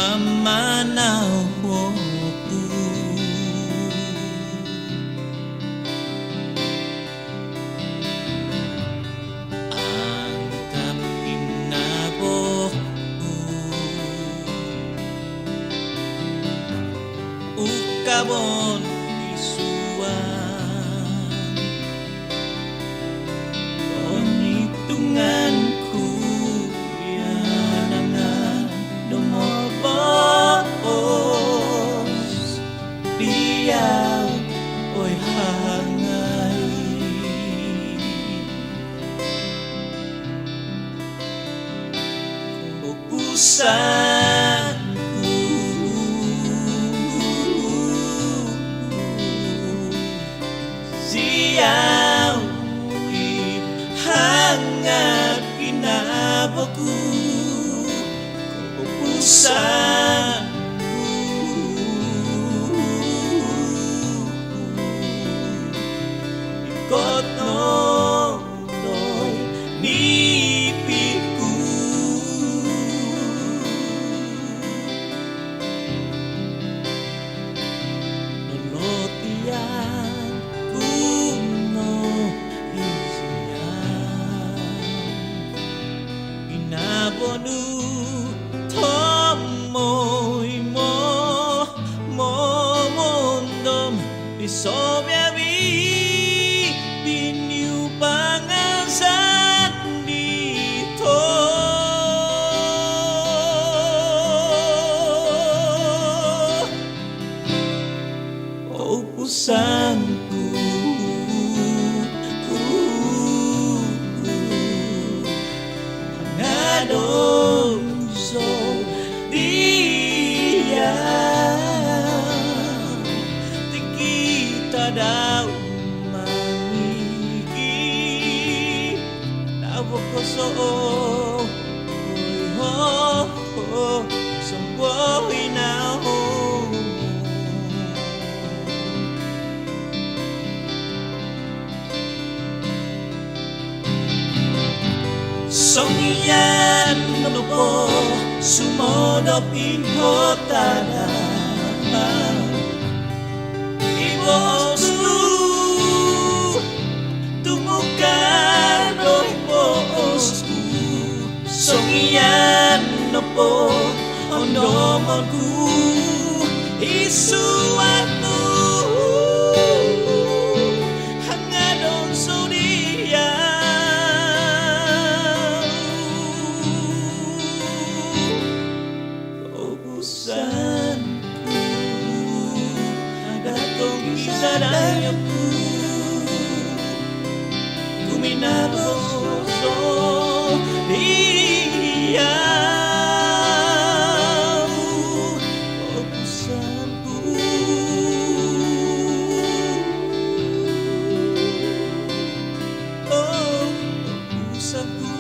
mamanaw ko. Ang kapinabok ko ukabon isuan panitungan ko yanangan lumabos diyaw oy hangay ubusan siyaw hangat kinabaku ubusan ikot noy nipiku nolotian kuno isiyan inabonu tomoy mo momondom isobyabi binyupangasan dito ubusanku ngadong so dia kita daw mamigi nabokoso oy ho ho samboy na ho Songyan no po sumodop inhotada Ibostu tumukan no ibostu Songyan no po ondomonku isuatu hangadon sudia ubusanku ada kong isa dayaku kuminaboso dia ubusanku oh ubusanku